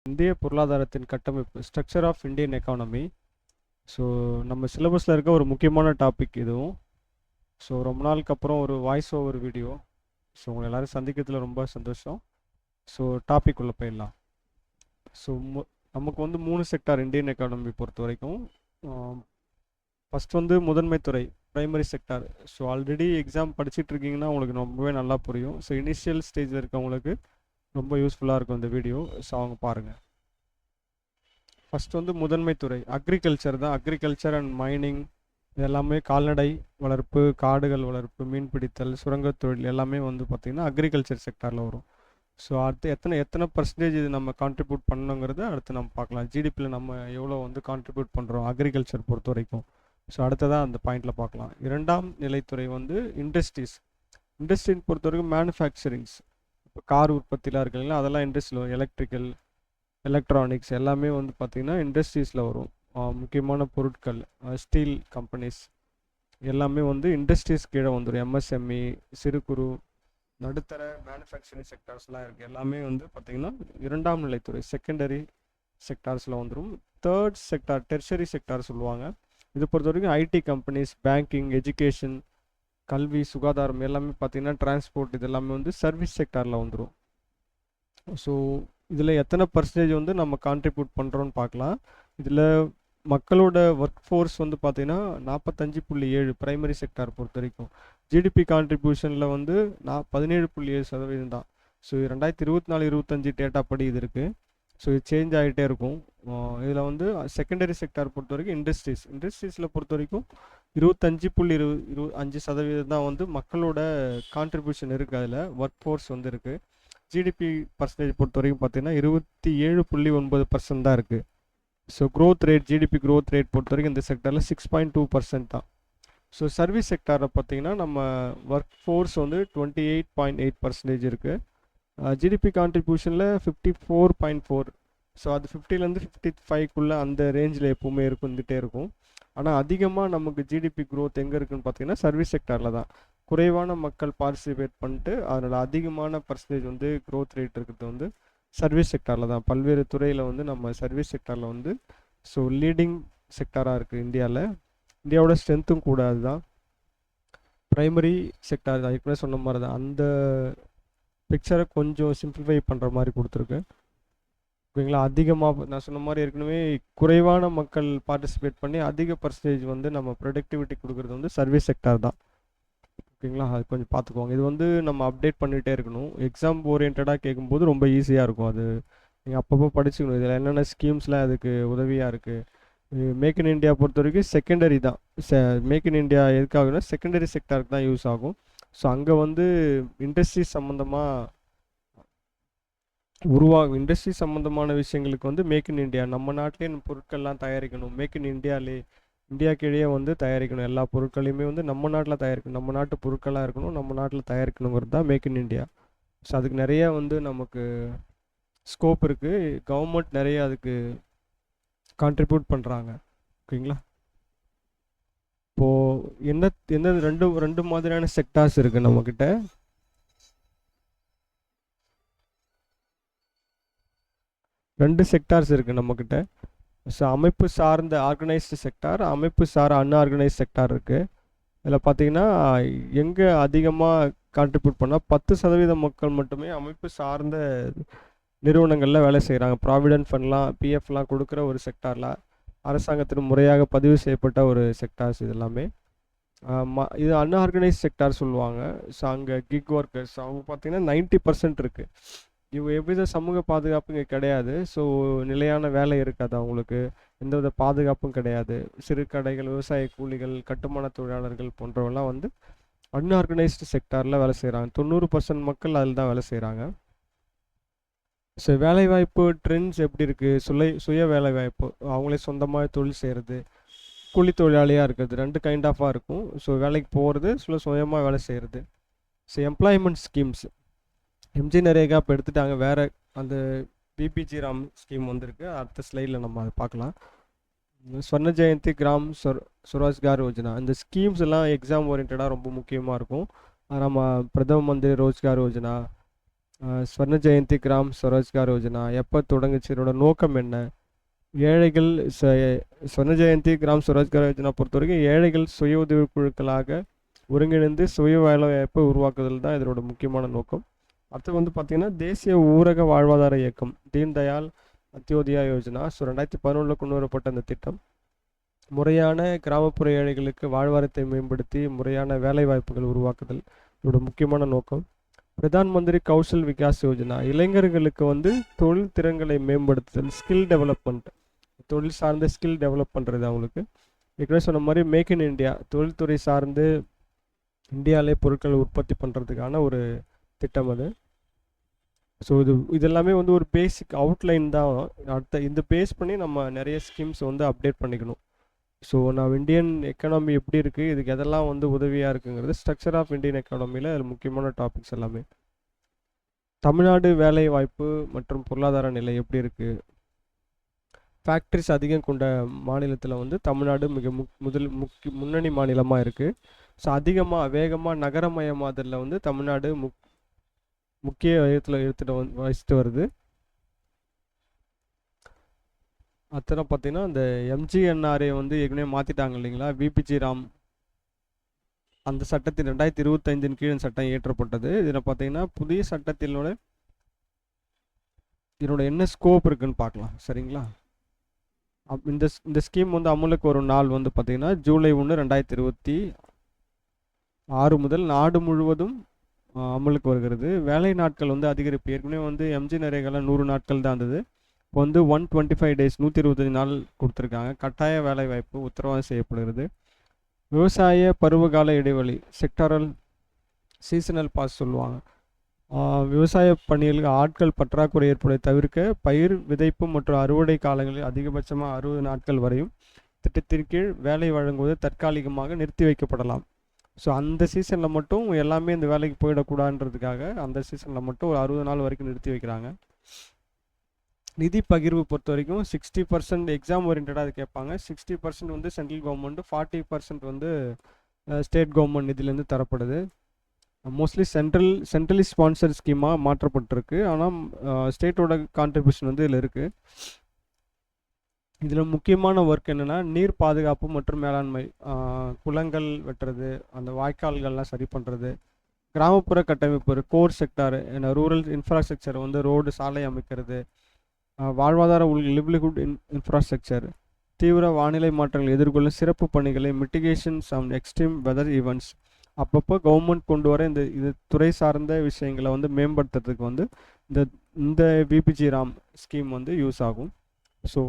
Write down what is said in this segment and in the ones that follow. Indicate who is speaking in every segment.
Speaker 1: இந்திய பொருளாதாரத்தின் கட்டமைப்பு structure of Indian economy. So நம்ம சிலபஸில் இருக்க ஒரு முக்கியமான டாபிக் இதுவும். ஸோ ரொம்ப நாளுக்கு அப்புறம் ஒரு வாய்ஸ் ஓவர் வீடியோ. ஸோ உங்களை எல்லோரும் சந்திக்கிறதுல ரொம்ப சந்தோஷம். ஸோ டாபிக் உள்ள போயிடலாம். ஸோ நமக்கு வந்து 3 செக்டார் இந்தியன் எக்கானமி பொறுத்த வரைக்கும். ஃபஸ்ட் வந்து முதன்மை துறை, primary sector. So already exam படிச்சுட்டு இருக்கீங்கன்னா உங்களுக்கு ரொம்பவே நல்லா புரியும். ஸோ இனிஷியல் ஸ்டேஜில் இருக்கவங்களுக்கு ரொம்ப யூஸ்ஃபுல்லாக இருக்கும் இந்த வீடியோ. ஸோ அவங்க பாருங்கள். ஃபஸ்ட் வந்து முதன்மை துறை அக்ரிகல்ச்சர் தான். அக்ரிகல்ச்சர் அண்ட் மைனிங் எல்லாமே, கால்நடை வளர்ப்பு, காடுகள் வளர்ப்பு, மீன் பிடித்தல், சுரங்கத் தொழில் எல்லாமே வந்து பார்த்திங்கன்னா அக்ரிகல்ச்சர் செக்டாரில் வரும். ஸோ அடுத்து எத்தனை பர்சன்டேஜ் இது நம்ம கான்ட்ரிபியூட் பண்ணணுங்கிறத அடுத்து நம்ம பார்க்கலாம். ஜிடிபியில் நம்ம எவ்வளோ வந்து கான்ட்ரிபியூட் பண்ணுறோம் அக்ரிகல்ச்சர் பொறுத்த வரைக்கும். ஸோ அடுத்ததான் அந்த பாயிண்டில் பார்க்கலாம். இரண்டாம் நிலைத்துறை வந்து இண்டஸ்ட்ரீஸ். இண்டஸ்ட்ரின்னு பொறுத்த வரைக்கும் மேனுஃபேக்சரிங்ஸ், இப்போ கார் உற்பத்திலாம் இருக்கு இல்லைங்களா, அதெல்லாம் இண்டஸ்ட்ரியில் வரும். எலக்ட்ரிக்கல், எலக்ட்ரானிக்ஸ் எல்லாமே வந்து பார்த்திங்கன்னா இண்டஸ்ட்ரீஸில் வரும். முக்கியமான பொருட்கள், ஸ்டீல் கம்பெனிஸ் எல்லாமே வந்து இண்டஸ்ட்ரீஸ் கீழே வந்துடும். எம்எஸ்எம்இ, சிறு குறு நடுத்தர மேனுஃபேக்சரிங் செக்டார்ஸ்லாம் இருக்குது. எல்லாமே வந்து பார்த்திங்கன்னா இரண்டாம் நிலைத்துறை செகண்டரி செக்டார்ஸில் வந்துடும். தேர்ட் செக்டார் டெர்ஷரி செக்டார் சொல்லுவாங்க. இது பொறுத்த வரைக்கும் ஐடி கம்பெனிஸ், பேங்கிங், எஜுகேஷன், கல்வி, சுகாதாரம் எல்லாமே பார்த்திங்கன்னா டிரான்ஸ்போர்ட், இது எல்லாமே வந்து சர்வீஸ் செக்டாரில் வந்துடும். ஸோ இதில் எத்தனை பர்சன்டேஜ் வந்து நம்ம கான்ட்ரிபியூட் பண்ணுறோன்னு பார்க்கலாம். இதில் மக்களோட ஒர்க் ஃபோர்ஸ் வந்து பார்த்திங்கன்னா 45.7 ப்ரைமரி செக்டார் பொறுத்த வரைக்கும். ஜிடிபி கான்ட்ரிபியூஷனில் வந்து 17.7% தான். ஸோ 2024-25 டேட்டா படி இது இருக்குது. ஸோ இது சேஞ்ச் ஆகிட்டே இருக்கும். இதில் வந்து செகண்டரி செக்டார் பொறுத்த வரைக்கும் இண்டஸ்ட்ரீஸில் பொறுத்த வரைக்கும் 25.25% தான் வந்து மக்களோட கான்ட்ரிபியூஷன் இருக்குது. அதில் ஒர்க் ஃபோர்ஸ் வந்து இருக்குது. ஜிடிபி பர்சன்டேஜ் பொறுத்த வரைக்கும் பார்த்தீங்கன்னா 27.9% தான் இருக்குது. So growth rate, GDP growth rate பொறுத்த வரைக்கும் இந்த செக்டரில் 6.2% தான். ஸோ சர்வீஸ் செக்டாரில் பார்த்தீங்கன்னா நம்ம ஒர்க் ஃபோர்ஸ் வந்து 28.8% இருக்குது. ஜிடிபி கான்ட்ரிபியூஷனில் 54.4. ஸோ அது 50லேருந்து 55க்குள்ளே அந்த ரேஞ்சில் எப்போவுமே இருந்துகிட்டே இருக்கும். ஆனால் அதிகமாக நமக்கு ஜிடிபி க்ரோத் எங்கே இருக்குதுன்னு பார்த்தீங்கன்னா சர்வீஸ் செக்டாரில் தான். குறைவான மக்கள் பார்ட்டிசிபேட் பண்ணிட்டு அதனால் அதிகமான பர்சன்டேஜ் வந்து க்ரோத் ரேட் இருக்கிறது வந்து சர்வீஸ் செக்டாரில் தான். பல்வேறு துறையில் வந்து நம்ம சர்வீஸ் செக்டாரில் வந்து ஸோ லீடிங் செக்டாராக இருக்குது இந்தியாவில். இந்தியாவோட ஸ்ட்ரென்த்தும் கூட அதுதான். ப்ரைமரி செக்டார் தான் ஏற்கனவே சொன்ன மாதிரி தான். அந்த பிக்சரை கொஞ்சம் சிம்பிளிஃபை பண்ணுற மாதிரி கொடுத்துருக்கு. ஓகேங்களா. அதிகமாக நான் சொன்ன மாதிரி ஏற்கனவே குறைவான மக்கள் பார்ட்டிசிபேட் பண்ணி அதிக பர்சன்டேஜ் வந்து நம்ம ப்ரொடக்டிவிட்டி கொடுக்குறது வந்து சர்வீஸ் செக்டார் தான். ஓகேங்களா. அது கொஞ்சம் பார்த்துக்குவாங்க. இது வந்து நம்ம அப்டேட் பண்ணிகிட்டே இருக்கணும். எக்ஸாம் ஓரியன்டாக கேட்கும்போது ரொம்ப ஈஸியாக இருக்கும். அது நீங்கள் அப்பப்போ படிச்சுக்கணும். இதில் என்னென்ன ஸ்கீம்ஸ்லாம் அதுக்கு உதவியாக இருக்குது. மேக் இன் இண்டியா பொறுத்த வரைக்கும் செகண்டரி தான். மேக் இன் இண்டியா எதுக்காகனா செகண்டரி செக்டாருக்கு தான் யூஸ் ஆகும். ஸோ அங்கே வந்து இண்டஸ்ட்ரி சம்மந்தமான விஷயங்களுக்கு வந்து மேக் இன் இண்டியா, நம்ம நாட்டிலே பொருட்கள்லாம் தயாரிக்கணும். மேக் இன் இந்தியாக்கிடையே வந்து தயாரிக்கணும். எல்லா பொருட்களையுமே வந்து நம்ம நாட்டில் தயாரிக்கணும். நம்ம நாட்டு பொருட்களாக இருக்கணும், நம்ம நாட்டில் தயாரிக்கணுங்கிறது தான் மேக் இன் இண்டியா. ஸோ அதுக்கு நிறைய வந்து நமக்கு ஸ்கோப் இருக்குது. கவர்மெண்ட் நிறைய அதுக்கு கான்ட்ரிபியூட் பண்ணுறாங்க. ஓகேங்களா. இப்போது என்ன ரெண்டு மாதிரியான செக்டார்ஸ் இருக்குது நம்மக்கிட்ட. ரெண்டு செக்டார்ஸ் இருக்குது நம்மக்கிட்ட. ஸோ அமைப்பு சார்ந்த ஆர்கனைஸ்டு செக்டார், அமைப்பு சார் அன்ஆர்கனைஸ்ட் செக்டார் இருக்குது. இதில் பார்த்தீங்கன்னா எங்கே அதிகமாக கான்ட்ரிபியூட் பண்ணால் 10% மக்கள் மட்டுமே அமைப்பு சார்ந்த நிறுவனங்களில் வேலை செய்கிறாங்க. ப்ராவிடென்ட் ஃபண்ட்லாம், பிஎஃப்லாம் கொடுக்குற ஒரு செக்டாரில் அரசாங்கத்தின் முறையாக பதிவு செய்யப்பட்ட ஒரு செக்டார்ஸ் இது எல்லாமே. இது அன்ஆர்கனைஸ்ட் செக்டார் சொல்லுவாங்க. ஸோ அங்கே கிக் ஒர்க்கர்ஸ் அவங்க பார்த்தீங்கன்னா 90% இருக்குது. இவங்க எவ்வித சமூக பாதுகாப்பும் இங்கே கிடையாது. ஸோ நிலையான வேலை இருக்காது அவங்களுக்கு, எந்தவித பாதுகாப்பும் கிடையாது. சிறு கடைகள், விவசாய கூலிகள், கட்டுமான தொழிலாளர்கள் போன்றவங்களாம் வந்து அன்ஆர்கனைஸ்டு செக்டாரில் வேலை செய்கிறாங்க. 90% மக்கள் அதில் தான் வேலை செய்கிறாங்க. ஸோ வேலைவாய்ப்பு ட்ரெண்ட்ஸ் எப்படி இருக்குது? சுய வேலைவாய்ப்பு, அவங்களே சொந்தமாக தொழில் செய்கிறது, கூலி தொழிலாளியாக இருக்கிறது, 2 கைண்ட் ஆஃபாக இருக்கும். ஸோ வேலைக்கு போகிறது, சுயமாக வேலை செய்கிறது. So employment schemes, MG NREGA இப்போ எடுத்துட்டாங்க. வேறு அந்த பிபிஜி ராம் ஸ்கீம் வந்திருக்கு. அடுத்த ஸ்லைடில் நம்ம அதை பார்க்கலாம். ஸ்வர்ண ஜெயந்தி, கிராம் சுரோஜ்கார் யோஜனா, இந்த ஸ்கீம்ஸ் எல்லாம் எக்ஸாம் ஓரியன்டாக ரொம்ப முக்கியமாக இருக்கும். நம்ம பிரதம மந்திரி ரோஜ்கார் யோஜனா, ஸ்வர்ண ஜெயந்தி கிராம் ஸ்வரோஜ்கார் யோஜனா எப்போ தொடங்குச்சு, இதோட நோக்கம் என்ன? ஏழைகள் ஸ்வர்ண ஜெயந்தி கிராம் ஸ்வரோஜ்கார் யோஜனா பொறுத்த வரைக்கும் ஏழைகள் சுய உதவி குழுக்களாக ஒருங்கிணைந்து சுய வேலைவாய்ப்பை உருவாக்குதல் தான் இதோட முக்கியமான நோக்கம். அடுத்து வந்து பார்த்திங்கன்னா தேசிய ஊரக வாழ்வாதார இயக்கம் தீன் தயாள் அந்தியோதயா யோஜனா. ஸோ 2011 கொண்டு வரப்பட்ட அந்த திட்டம் முறையான கிராமப்புற ஏழைகளுக்கு வாழ்வாரத்தை மேம்படுத்தி முறையான வேலை வாய்ப்புகள் உருவாக்குதல் இதோட முக்கியமான நோக்கம். பிரதான் மந்திரி கௌஷல் விகாஸ் யோஜனா இளைஞர்களுக்கு வந்து தொழில் திறன்களை மேம்படுத்துதல், ஸ்கில் டெவலப்மெண்ட், தொழில் சார்ந்த ஸ்கில் டெவலப் பண்ணுறது அவங்களுக்கு. ஏற்கனவே சொன்ன மாதிரி மேக் இன் இந்தியா தொழில்துறை சார்ந்து இந்தியாவிலே பொருட்கள் உற்பத்தி பண்ணுறதுக்கான ஒரு திட்டம் அது. ஸோ இதெல்லாமே வந்து ஒரு பேசிக் அவுட்லைன் தான். அடுத்த இந்த பேஸ் பண்ணி நம்ம நிறைய ஸ்கீம்ஸ் வந்து அப்டேட் பண்ணிக்கணும். ஸோ நான் இந்தியன் எக்கானமி எப்படி இருக்குது, இதுக்கு எதெல்லாம் வந்து உதவியாக இருக்குங்கிறது ஸ்ட்ரக்சர் ஆஃப் இந்தியன் எக்கானமியில் முக்கியமான டாபிக்ஸ் எல்லாமே. தமிழ்நாடு வேலை வாய்ப்பு மற்றும் பொருளாதார நிலை எப்படி இருக்குது? ஃபேக்ட்ரிஸ் அதிகம் கொண்ட மாநிலத்தில் வந்து தமிழ்நாடு மிக முன்னணி மாநிலமாக இருக்குது. ஸோ அதிகமாக வேகமாக நகரமயமாதலில் வந்து தமிழ்நாடு முக்கிய இடத்துல வச்சுட்டு வருது. அத்தனை பார்த்தீங்கன்னா இந்த எம்ஜிஎன்ஆர்ஏ வந்து ஏற்கனவே மாற்றிட்டாங்க இல்லைங்களா, விபிஜி ராம் அந்த சட்டத்தின் 2025 கீழ் சட்டம் இயற்றப்பட்டது. இதில் பார்த்தீங்கன்னா புதிய சட்டத்தினோட இதனோட என்ன ஸ்கோப் இருக்குன்னு பார்க்கலாம். சரிங்களா, இந்த ஸ்கீம் வந்து அமலுக்கு வரும் நாள் வந்து பார்த்தீங்கன்னா ஜூலை 1, 2026 முதல் நாடு முழுவதும் அமலுக்கு வருகிறது. வேலை நாட்கள் வந்து அதிகரிப்பு. ஏற்கனவே வந்து எம்ஜி நரேகாலாம் 100 நாட்கள் தான் இருந்தது. இப்போ வந்து 125 டேஸ் 125 நாள் கொடுத்துருக்காங்க. கட்டாய வேலை வாய்ப்பு உத்தரவாதம் செய்யப்படுகிறது. விவசாய பருவகால இடைவெளி செக்டாரல் சீசனல் பாஸ் சொல்லுவாங்க. விவசாய பணிகளுக்கு ஆட்கள் பற்றாக்குறை ஏற்படுவதை தவிர்க்க பயிர் விதைப்பு மற்றும் அறுவடை காலங்களில் அதிகபட்சமாக 60 நாட்கள் வரையும் திட்டத்தின் கீழ் வேலை வழங்குவது தற்காலிகமாக நிறுத்தி வைக்கப்படலாம். ஸோ அந்த சீசனில் மட்டும் எல்லாமே இந்த வேலைக்கு போயிடக்கூடாதுன்றதுக்காக அந்த சீசனில் மட்டும் ஒரு 60 நாள் வரைக்கும் நிறுத்தி வைக்கிறாங்க. நிதி பகிர்வு பொறுத்த வரைக்கும் 60% எக்ஸாம் ஓரியன்டாக அது கேட்பாங்க. 60% வந்து சென்ட்ரல் கவர்மெண்ட்டு, 40% வந்து ஸ்டேட் கவர்மெண்ட் நிதியிலேருந்து தரப்படுது. மோஸ்ட்லி சென்ட்ரலி ஸ்பான்சர் ஸ்கீமாக மாற்றப்பட்டிருக்கு. ஆனால் ஸ்டேட்டோட கான்ட்ரிபியூஷன் வந்து இதில் இருக்குது. இதில் முக்கியமான ஒர்க் என்னென்னா நீர் பாதுகாப்பு மற்றும் மேலாண்மை, குளங்கள் வெட்டுறது, அந்த வாய்க்கால்கள்லாம் சரி பண்ணுறது, கிராமப்புற கட்டமைப்பு கோர் செக்டார், ரூரல் இன்ஃப்ராஸ்ட்ரக்சர் வந்து ரோடு சாலை அமைக்கிறது, வாழ்வாதார லிவ்லிஹுட் இன்ஃப்ராஸ்ட்ரக்சர், தீவிர வானிலை மாற்றங்கள் எதிர்கொள்ளும் சிறப்பு பணிகளை, mitigation some extreme weather events, அப்பப்போ கவர்மெண்ட் கொண்டு வர இது துறை சார்ந்த விஷயங்களை வந்து மேம்படுத்துறதுக்கு வந்து இந்த விபிஜி ராம் ஸ்கீம் வந்து யூஸ் ஆகும். ஸோ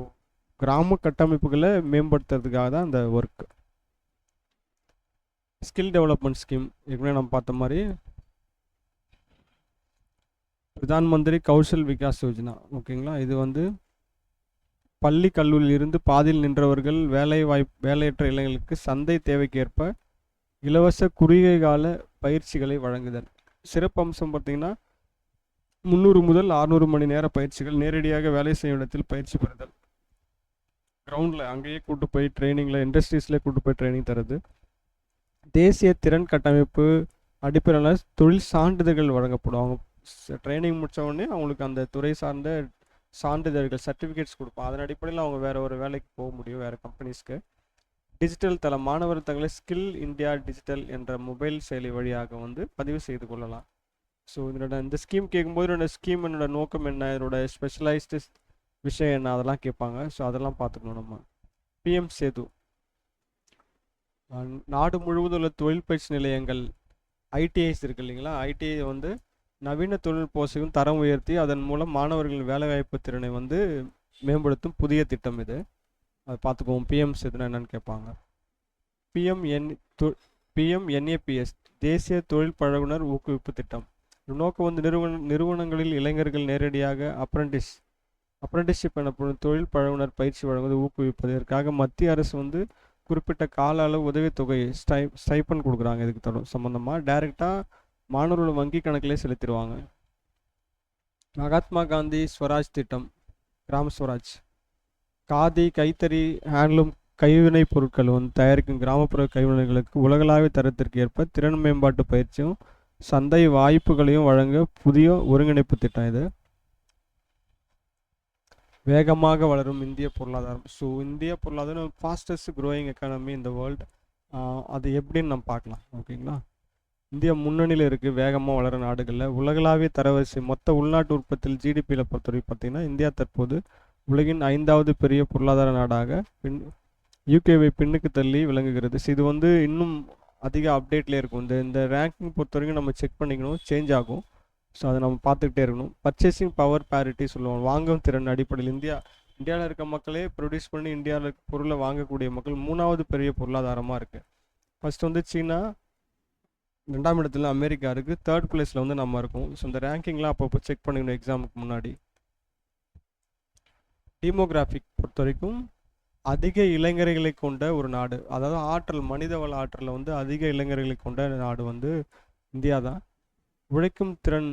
Speaker 1: கிராம கட்டமைப்புகளை மேம்படுத்துறதுக்காக தான் இந்த ஒர்க். ஸ்கில் டெவலப்மெண்ட் ஸ்கீம் ஏற்கனவே நம்ம பார்த்த மாதிரி பிரதான் மந்திரி கௌஷல் விகாஸ் யோஜனா. ஓகேங்களா, இது வந்து பள்ளி கல்லூரியில் இருந்து பாதியில் நின்றவர்கள் வேலையற்ற இளைஞர்களுக்கு சந்தை தேவைக்கேற்ப இலவச குறுகிய கால பயிற்சிகளை வழங்குதல். சிறப்பு அம்சம் பார்த்திங்கன்னா 300 முதல் 600 மணி நேர பயிற்சிகள், நேரடியாக வேலை செய்யும் இடத்தில் பயிற்சி பெறுதல், கிரவுண்டில் அங்கேயே கூட்டு போய் ட்ரைனிங்கில் இண்டஸ்ட்ரீஸ்லேயே கூட்டு போய் ட்ரைனிங் தருது. தேசிய திறன் கட்டமைப்பு அடிப்படையில் தொழில் சான்றிதழ்கள் வழங்கப்படும். அவங்க ட்ரைனிங் முடித்த உடனே அவங்களுக்கு அந்த துறை சார்ந்த சான்றிதழ்கள் சர்டிஃபிகேட்ஸ் கொடுப்போம். அதன் அடிப்படையில் அவங்க வேறு ஒரு வேலைக்கு போக முடியும், வேறு கம்பெனிஸ்க்கு. டிஜிட்டல் தளம், மாணவர் தங்களை ஸ்கில் இந்தியா டிஜிட்டல் என்ற மொபைல் செயலி வழியாக வந்து பதிவு செய்து கொள்ளலாம். ஸோ இந்த ஸ்கீம் கேட்கும்போது என்னோட நோக்கம் என்ன, இதனோட ஸ்பெஷலைஸ்டு விஷயம் என்ன, அதெல்லாம் கேட்பாங்க. ஸோ அதெல்லாம் பார்த்துக்கணும் நம்ம. பிஎம் சேது நாடு முழுவதும் உள்ள தொழில் பயிற்சி நிலையங்கள் ஐடிஐஸ் இருக்குது இல்லைங்களா, ஐடிஐ வந்து நவீன தொழில்நுட்பம் தரம் உயர்த்தி அதன் மூலம் மாணவர்கள் வேலைவாய்ப்பு திறனை வந்து மேம்படுத்தும் புதிய திட்டம் இது. அதை பார்த்துக்குவோம். பிஎம் சேதுனா என்னன்னு கேட்பாங்க. பிஎம்என்ஏபிஎஸ் தேசிய தொழில் பழகுனர் ஊக்குவிப்பு திட்டம். நோக்கம் வந்து நிறுவனங்களில் இளைஞர்கள் நேரடியாக அப்ரண்டிஸ்ஷிப் எனப்படும் தொழில் பழகுனர் பயிற்சி வழங்குவது ஊக்குவிப்பது. இதற்காக மத்திய அரசு வந்து குறிப்பிட்ட கால அளவு உதவித்தொகை ஸ்டைப்பன் கொடுக்குறாங்க. இதுக்கு சம்மந்தமாக டைரெக்டாக மாணவர்கள் வங்கி கணக்கிலே செலுத்திடுவாங்க. மகாத்மா காந்தி ஸ்வராஜ் திட்டம், கிராம ஸ்வராஜ், காதி, கைத்தறி, ஹேண்ட்லூம் கைவினைப் பொருட்கள் வந்து தயாரிக்கும் கிராமப்புற கைவினைகளுக்கு உலகளாவிய தரத்திற்கு ஏற்ப திறன் மேம்பாட்டு பயிற்சியும் சந்தை வாய்ப்புகளையும் வழங்க புதிய ஒருங்கிணைப்பு திட்டம் இது. வேகமாக வளரும் இந்திய பொருளாதாரம். ஸோ இந்திய பொருளாதாரம் ஃபாஸ்டஸ்ட் க்ரோயிங் எக்கானமி இந்த வேர்ல்டு. அது எப்படின்னு நம்ம பார்க்கலாம். ஓகேங்களா. இந்தியா முன்னணியில் இருக்குது வேகமாக வளர நாடுகளில். உலகளாவிய தரவரிசை மொத்த உள்நாட்டு உற்பத்தியில் ஜிடிபியில் பொறுத்தவரைக்கும் பார்த்திங்கன்னா இந்தியா தற்போது உலகின் 5வது பெரிய பொருளாதார நாடாக யூகேவை பின்னுக்கு தள்ளி விளங்குகிறது. ஸோ இது வந்து இன்னும் அதிக அப்டேட்லேயே இருக்கும். இந்த ரேங்கிங் பொறுத்த வரைக்கும் நம்ம செக் பண்ணிக்கணும், சேஞ்ச் ஆகும். ஸோ அதை நம்ம பார்த்துக்கிட்டே இருக்கணும். பர்ச்சேசிங் பவர் பேரிட்டி சொல்லுவோம், வாங்கும் திறன் அடிப்படையில் இந்தியாவில் இருக்க மக்களே ப்ரொடியூஸ் பண்ணி இந்தியாவில் பொருளை வாங்கக்கூடிய மக்கள் 3வது பெரிய பொருளாதாரமாக இருக்குது. ஃபர்ஸ்ட் வந்து சீனா, 2ஆம் இடத்துல அமெரிக்கா இருக்குது, 3rd பிளேஸில் வந்து நம்ம இருக்கோம். ஸோ இந்த ரேங்கிங்லாம் அப்பப்போ செக் பண்ணிக்கணும் எக்ஸாமுக்கு முன்னாடி. டீமோகிராஃபிக் பொறுத்த வரைக்கும் அதிக இளைஞர்களை கொண்ட ஒரு நாடு, அதாவது ஆற்றல், மனிதவள ஆற்றலில் வந்து அதிக இளைஞர்களை கொண்ட நாடு வந்து இந்தியா தான். உழைக்கும் திறன்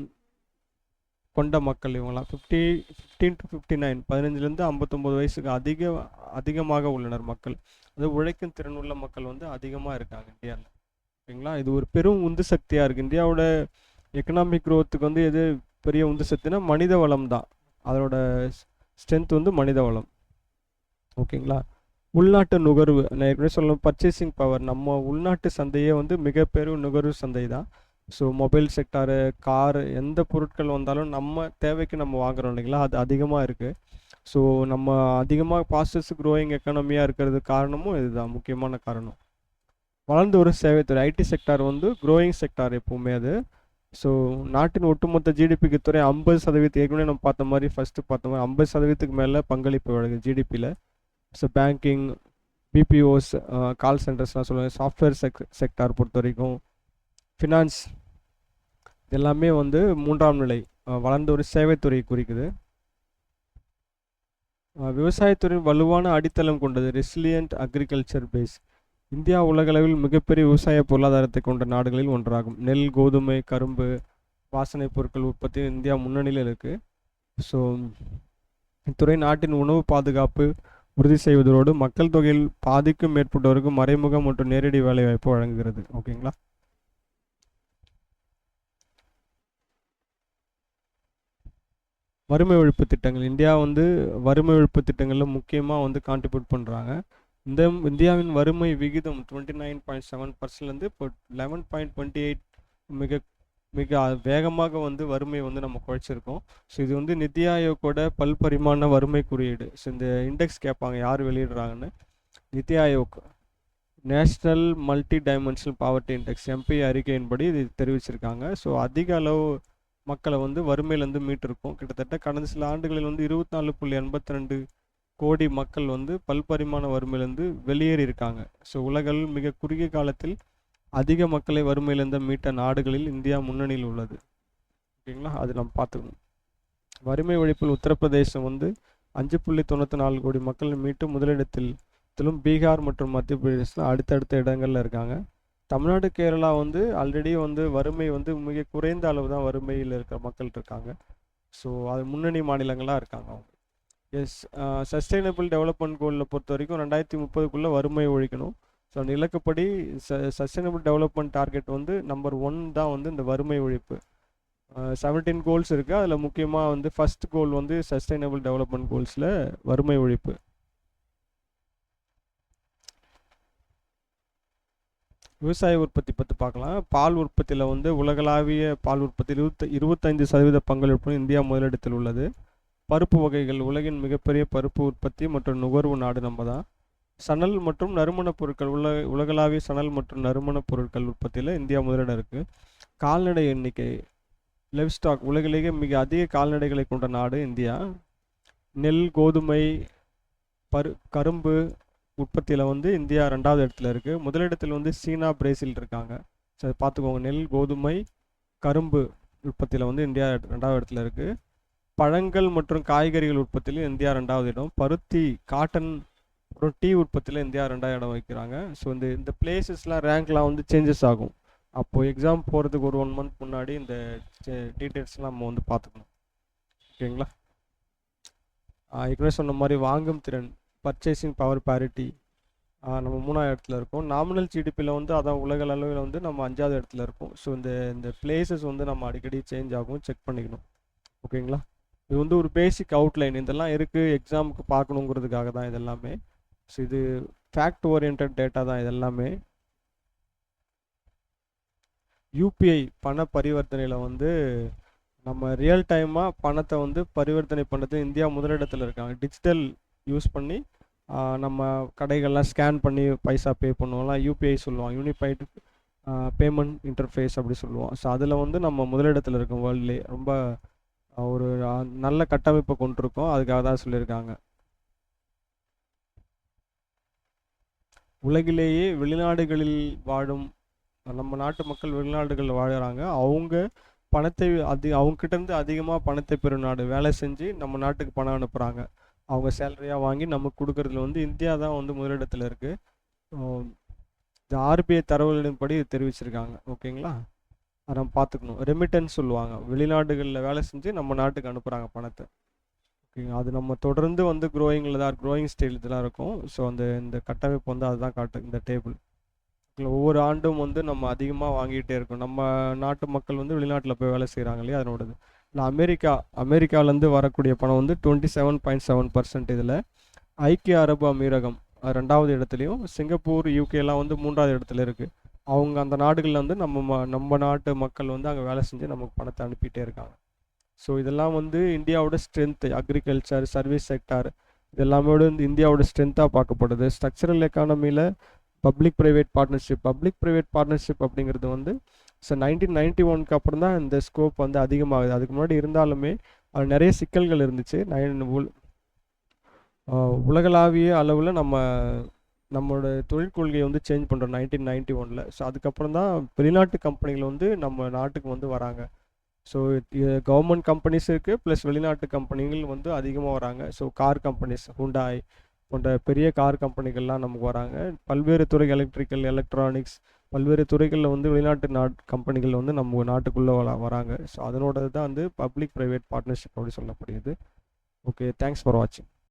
Speaker 1: கொண்ட மக்கள் இவங்களாம் 15 to 59, 15லேருந்து 59 வயசுக்கு அதிகமாக உள்ளனர் மக்கள். அது உழைக்கும் திறன் உள்ள மக்கள் வந்து அதிகமாக இருக்காங்க இந்தியாவில். ஓகேங்களா. இது ஒரு பெரும் உந்து சக்தியாக இருக்குது. இந்தியாவோட எக்கனாமிக் க்ரோத்துக்கு வந்து எது பெரிய உந்து சக்தினா மனித வளம் தான். அதோட ஸ்ட்ரென்த் வந்து மனித வளம். ஓகேங்களா. உள்நாட்டு நுகர்வு, நான் ஏற்கனவே சொல்லணும், பர்ச்சேசிங் பவர். நம்ம உள்நாட்டு சந்தையே வந்து மிகப்பெரும் நுகர்வு சந்தை தான். ஸோ மொபைல் செக்டாரு, காரு, எந்த பொருட்கள் வந்தாலும் நம்ம தேவைக்கு நம்ம வாங்குறோம் இல்லைங்களா, அது அதிகமாக இருக்குது. ஸோ நம்ம அதிகமாக ஃபாஸ்டஸ்ட் க்ரோயிங் எக்கானமியாக இருக்கிறது காரணமும் இதுதான் முக்கியமான காரணம். வளர்ந்து ஒரு சேவைத்துறை, ஐடி செக்டார் வந்து க்ரோயிங் செக்டார் எப்போவுமே அது. ஸோ நாட்டின் ஒட்டுமொத்த ஜிடிபிக்கு துறை 50%, ஏற்கனவே நம்ம பார்த்த மாதிரி ஃபஸ்ட்டு பார்த்த மாதிரி 50%க்கு மேலே பங்களிப்பு வழங்குது ஜிடிபியில். ஸோ பேங்கிங், பிபிஓஸ், கால் சென்டர்ஸ்லாம் சொல்லுவாங்க, சாஃப்ட்வேர் செக்டார் பொறுத்த வரைக்கும், ஃபினான்ஸ், எல்லாமே வந்து 3ஆம் நிலை வளர்ந்த ஒரு சேவைத்துறை குறிக்குது. விவசாயத்துறையின் வலுவான அடித்தளம் கொண்டது, ரெசிலியன்ட் அக்ரிகல்ச்சர் பேஸ். இந்தியா உலகளவில் மிகப்பெரிய விவசாய பொருளாதாரத்தை கொண்ட நாடுகளில் ஒன்றாகும். நெல், கோதுமை, கரும்பு, வாசனை பொருட்கள் உற்பத்தி இந்தியா முன்னணியில் இருக்குது. ஸோ இத்துறை நாட்டின் உணவு பாதுகாப்பு உறுதி செய்வதோடு மக்கள் தொகையில் பாதிக்கும் மேற்பட்டவருக்கு மறைமுக மற்றும் நேரடி வேலைவாய்ப்பு வழங்குகிறது. ஓகேங்களா. வறுமை ஒழிப்பு திட்டங்கள். இந்தியா வந்து வறுமை ஒழிப்பு திட்டங்களில் முக்கியமாக வந்து கான்ட்ரிபியூட் பண்ணுறாங்க. இந்தியாவின் வறுமை விகிதம் 29.7%லேருந்து இப்போ 11.28 மிக மிக வேகமாக வந்து வறுமை வந்து நம்ம குறைச்சிருக்கோம். ஸோ இது வந்து நிதி ஆயோக்கோட பல்பரிமாண வறுமை குறியீடு. ஸோ இந்த இண்டெக்ஸ் கேட்பாங்க யார் வெளியிடுறாங்கன்னு. நிதி Aayog national multi dimensional poverty index MP அறிக்கையின்படி இது தெரிவிச்சிருக்காங்க. ஸோ அதிக அளவு மக்களை வந்து வறுமையிலேருந்து மீட்டிருக்கும். கிட்டத்தட்ட கடந்த சில ஆண்டுகளில் வந்து 24.82 கோடி மக்கள் வந்து பல்பரிமாண வறுமையிலேருந்து வெளியேறி இருக்காங்க. ஸோ உலகில் மிக குறுகிய காலத்தில் அதிக மக்களை வறுமையிலேருந்து மீட்ட நாடுகளில் இந்தியா முன்னணியில் உள்ளது. ஓகேங்களா. அது நம்ம பார்த்துக்கணும். வறுமை ஒழிப்பில் உத்தரப்பிரதேசம் வந்து 5.94 கோடி மக்கள் மீட்டு முதலிடத்திலும் பீகார் மற்றும் மத்திய பிரதேசத்தில் அடுத்தடுத்த இடங்களில் இருக்காங்க. தமிழ்நாடு, கேரளா வந்து ஆல்ரெடி வந்து வறுமை வந்து மிக குறைந்த அளவு தான் வறுமையில் இருக்கிற மக்கள் இருக்காங்க. ஸோ அது முன்னணி மாநிலங்களாக இருக்காங்க அவங்க. எஸ், சஸ்டைனபிள் டெவலப்மெண்ட் கோலில் பொறுத்த வரைக்கும் 2030க்குள்ளே வறுமை ஒழிக்கணும். ஸோ அந்த இலக்குப்படி சஸ்டைனபிள் டெவலப்மெண்ட் டார்கெட் வந்து நம்பர் 1 தான் வந்து இந்த வறுமை ஒழிப்பு. 17 கோல்ஸ் இருக்குது. அதில் முக்கியமாக வந்து ஃபஸ்ட் கோல் வந்து சஸ்டைனபிள் டெவலப்மெண்ட் கோல்ஸில் வறுமை ஒழிப்பு. விவசாய உற்பத்தி பற்றி பார்க்கலாம். பால் உற்பத்தியில் வந்து உலகளாவிய பால் உற்பத்தியில் 25% பங்களிப்பு இந்தியா முதலிடத்தில் உள்ளது. பருப்பு வகைகள், உலகின் மிகப்பெரிய பருப்பு உற்பத்தி மற்றும் நுகர்வு நாடு நம்ம தான். சணல் மற்றும் நறுமணப் பொருட்கள், உலகளாவிய சணல் மற்றும் நறுமணப் பொருட்கள் உற்பத்தியில் இந்தியா முதலிடம் இருக்குது. கால்நடை எண்ணிக்கை, லைவ் ஸ்டாக், உலகிலேயே மிக அதிக கால்நடைகளை கொண்ட நாடு இந்தியா. நெல், கோதுமை, கரும்பு உற்பத்தியில் வந்து இந்தியா 2வது இடத்துல இருக்குது. முதலிடத்தில் வந்து சீனா, பிரேசில் இருக்காங்க. ஸோ அதை பார்த்துக்கோங்க. நெல், கோதுமை, கரும்பு உற்பத்தியில் வந்து இந்தியா 2வது இடத்துல இருக்குது. பழங்கள் மற்றும் காய்கறிகள் உற்பத்தியில் இந்தியா 2வது இடம். பருத்தி, காட்டன் அப்புறம் டீ உற்பத்தியில் இந்தியா 2வது இடம் வைக்கிறாங்க. ஸோ இந்த பிளேசஸ்லாம் ரேங்க்லாம் வந்து சேஞ்சஸ் ஆகும். அப்போது எக்ஸாம் போகிறதுக்கு ஒரு 1 மந்த் முன்னாடி இந்த டீட்டெயில்ஸ்லாம் நம்ம வந்து பார்த்துக்கணும். ஓகேங்களா. ஏற்கனவே சொன்ன மாதிரி வாங்கும் திறன், பர்ச்சேசிங் பவர் பேரிட்டி, நம்ம 3வது இடத்துல இருக்கோம். நாமினல் ஜிடிபியில் வந்து அதான் உலக அளவில் வந்து நம்ம 5வது இடத்துல இருக்கோம். ஸோ இந்த பிளேசஸ் வந்து நம்ம அடிக்கடி சேஞ்ச் ஆகும், செக் பண்ணிக்கணும். ஓகேங்களா? இது வந்து ஒரு பேசிக் அவுட்லைன். இதெல்லாம் இருக்குது எக்ஸாமுக்கு பார்க்கணுங்கிறதுக்காக தான் இதெல்லாமே. ஸோ இது ஃபேக்ட் ஓரியன்ட் டேட்டா தான் இதெல்லாமே. யூபிஐ பண பரிவர்த்தனையில் வந்து நம்ம ரியல் டைமாக பணத்தை வந்து பரிவர்த்தனை பண்ணுறது இந்தியா முதலிடத்தில் இருக்காங்க. டிஜிட்டல் யூஸ் பண்ணி நம்ம கடைகள்லாம் ஸ்கேன் பண்ணி பைசா பே பண்ணுவோம்லாம், யூபிஐ சொல்லுவோம், யூனிஃபைடு பேமெண்ட் இன்டர்ஃபேஸ் அப்படி சொல்லுவோம். ஸோ அதில் வந்து நம்ம முதலிடத்தில் இருக்கோம் வேர்ல்ட்லேயே. ரொம்ப ஒரு நல்ல கட்டமைப்பை கொண்டிருக்கோம். அதுக்காக தான் சொல்லியிருக்காங்க. உலகிலேயே வெளிநாடுகளில் வாழும் நம்ம நாட்டு மக்கள் வெளிநாடுகளில் வாழுறாங்க. அவங்க பணத்தை அவங்ககிட்டேருந்து அதிகமாக பணத்தை பெறும் நாடு. வேலை செஞ்சு நம்ம நாட்டுக்கு பணம் அனுப்புகிறாங்க. அவங்க சேலரியாக வாங்கி நமக்கு கொடுக்குறதுல வந்து இந்தியா தான் வந்து முதலிடத்தில் இருக்குது. இந்த ஆர்பிஐ தரவுகளின்படி தெரிவிச்சிருக்காங்க. ஓகேங்களா? அதை நம்ம பார்த்துக்கணும். ரெமிட்டன்ஸ் சொல்லுவாங்க. வெளிநாடுகளில் வேலை செஞ்சு நம்ம நாட்டுக்கு அனுப்புகிறாங்க பணத்தை. ஓகேங்க. அது நம்ம தொடர்ந்து வந்து க்ரோயிங் ஸ்டைல் இதெல்லாம் இருக்கும். ஸோ இந்த கட்டமைப்பு வந்து அதுதான் காட்டு இந்த டேபிள். ஒவ்வொரு ஆண்டும் வந்து நம்ம அதிகமாக வாங்கிட்டே இருக்கோம். நம்ம நாட்டு மக்கள் வந்து வெளிநாட்டில் போய் வேலை செய்கிறாங்க இல்லையா, அதனோடது. இல்லை அமெரிக்காவிலேருந்து வரக்கூடிய பணம் வந்து 27.7%. இதில் ஐக்கிய அரபு அமீரகம் 2வது இடத்துலையும், சிங்கப்பூர் யூகேலாம் வந்து 3வது இடத்துல இருக்குது. அவங்க அந்த நாடுகளில் வந்து நம்ம நாட்டு மக்கள் வந்து அங்கே வேலை செஞ்சு நமக்கு பணத்தை அனுப்பிட்டே இருக்காங்க. ஸோ இதெல்லாம் வந்து இந்தியாவோட ஸ்ட்ரென்த்து. அக்ரிகல்ச்சர், சர்வீஸ் செக்டார் இதெல்லாமே வந்து இந்தியாவோட ஸ்ட்ரென்த்தாக பார்க்கப்படுது. ஸ்ட்ரக்சரல் எக்கானமியில் பப்ளிக் ப்ரைவேட் பார்ட்னர்ஷிப் அப்படிங்கிறது வந்து 1991க்கு அப்புறம் தான் இந்த ஸ்கோப் வந்து அதிகமாகுது. அதுக்கு முன்னாடி இருந்தாலுமே அது நிறைய சிக்கல்கள் இருந்துச்சு. உலகளாவிய அளவில் நம்மளோட தொழில் கொள்கையை வந்து சேஞ்ச் பண்ணுறோம் 1991. ஸோ அதுக்கப்புறம் தான் வெளிநாட்டு கம்பெனிகள் வந்து நம்ம நாட்டுக்கு வந்து வராங்க. ஸோ கவர்மெண்ட் கம்பெனிஸ் இருக்குது, ப்ளஸ் வெளிநாட்டு கம்பெனிகள் வந்து அதிகமாக வராங்க. ஸோ கார் கம்பெனிஸ், ஹுண்டாய் போன்ற பெரிய கார் கம்பெனிகள்லாம் நமக்கு வராங்க. பல்வேறு துறை, எலக்ட்ரிக்கல், எலக்ட்ரானிக்ஸ், பல்வேறு துறைகளில் வந்து வெளிநாட்டு கம்பெனிகள் வந்து நம்ம நாட்டுக்குள்ளே வராங்க. ஸோ அதனோட தான் வந்து பப்ளிக் ப்ரைவேட் பார்ட்னர்ஷிப் அப்படி சொல்லப்படுகிறது. ஓகே, தேங்க்ஸ் ஃபார் வாட்சிங்.